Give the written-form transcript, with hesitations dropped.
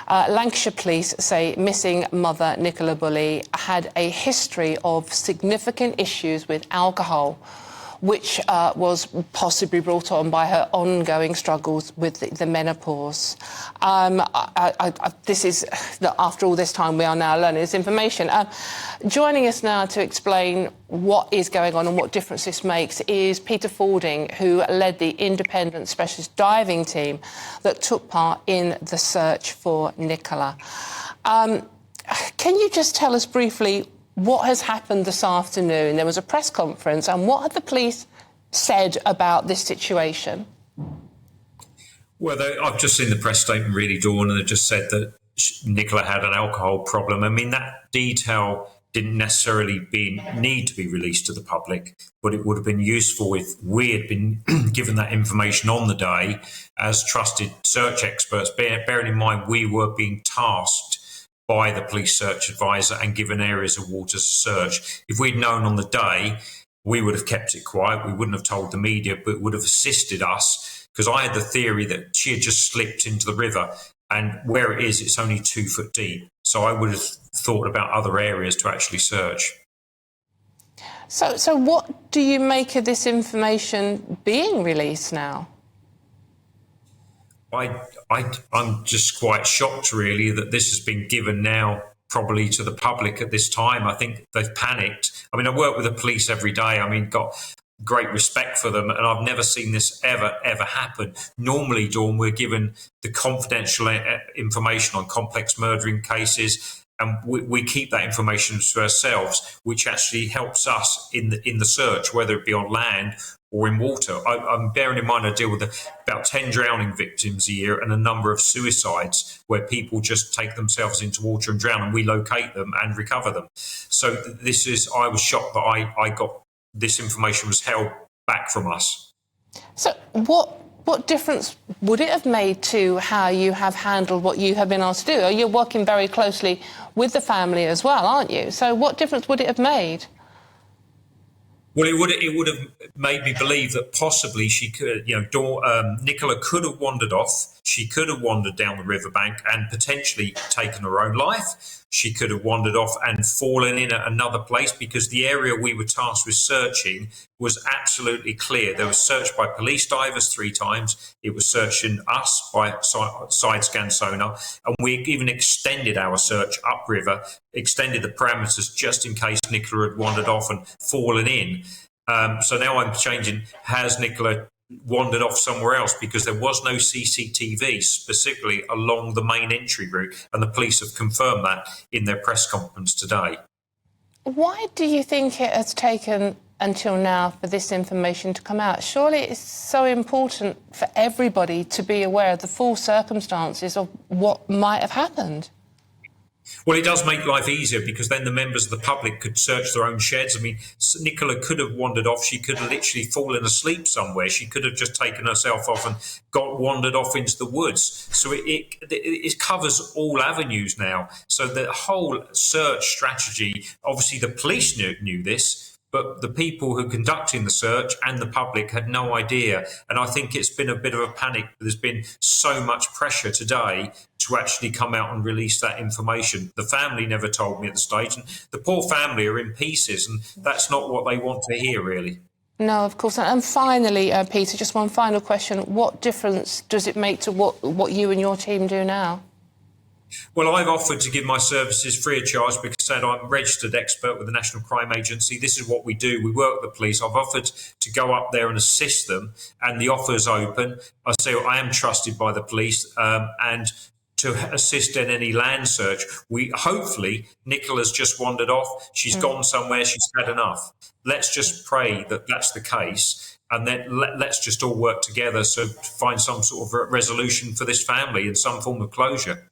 Lancashire Police say missing mother Nicola Bulley had a history of significant issues with alcohol, which was possibly brought on by her ongoing struggles with the menopause. This is, after all this time, we are now learning this information. Joining us now to explain what is going on and what difference this makes is Peter Fording, who led the independent specialist diving team that took part in the search for Nicola. Can you just tell us briefly what has happened this afternoon? There was a press conference, and what have the police said about this situation? Well, I've just seen the press statement really, Dawn, and they just said that Nicola had an alcohol problem. I mean, that detail didn't necessarily need to be released to the public, but it would have been useful if we had been given that information on the day as trusted search experts, bearing in mind we were being tasked by the police search advisor and given areas of water to search. If we'd known on the day, we would have kept it quiet. We wouldn't have told the media, but it would have assisted us, because I had the theory that she had just slipped into the river, and where it is, it's only 2 foot deep. So I would have thought about other areas to actually search. So what do you make of this information being released now? I'm just quite shocked, really, that this has been given now probably to the public at this time. I think they've panicked. I mean, I work with the police every day. I mean, got great respect for them, and I've never seen this ever happen. Normally, Dawn, we're given the confidential information on complex murdering cases, and we keep that information to ourselves, which actually helps us in the search, whether it be on land or in water. I'm bearing in mind I deal with about 10 drowning victims a year and a number of suicides where people just take themselves into water and drown, and we locate them and recover them. So I was shocked that I got this information was held back from us. So what difference would it have made to how you have handled what you have been asked to do? You're working very closely with the family as well, aren't you? So what difference would it have made? Well, it would have made me believe that possibly she could, Nicola could have wandered off. She could have wandered down the riverbank and potentially taken her own life. She could have wandered off and fallen in at another place, because the area we were tasked with searching was absolutely clear. There was search by police divers 3 times. It was searching us by side scan sonar. And we even extended our search upriver, extended the parameters just in case Nicola had wandered off and fallen in. So now I'm changing, has Nicola wandered off somewhere else, because there was no CCTV specifically along the main entry route, and the police have confirmed that in their press conference today. Why do you think it has taken until now for this information to come out? Surely it's so important for everybody to be aware of the full circumstances of what might have happened. Well, it does make life easier, because then the members of the public could search their own sheds. I mean, Nicola could have wandered off. She could have literally fallen asleep somewhere. She could have just taken herself off and wandered off into the woods. So it covers all avenues now. So the whole search strategy, obviously the police knew this, but the people who are conducting the search and the public had no idea. And I think it's been a bit of a panic. There's been so much pressure today to actually come out and release that information. The family never told me at the stage, and the poor family are in pieces, and that's not what they want to hear, really. No, of course. And finally, Peter, just one final question. What difference does it make to what you and your team do now? Well, I've offered to give my services free of charge, because I said I'm a registered expert with the National Crime Agency. This is what we do. We work with the police. I've offered to go up there and assist them, and the offer's open. I say I am trusted by the police, and to assist in any land search. Hopefully, Nicola's just wandered off. She's gone somewhere. She's had enough. Let's just pray that that's the case. And then let's just all work together to find some sort of resolution for this family and some form of closure.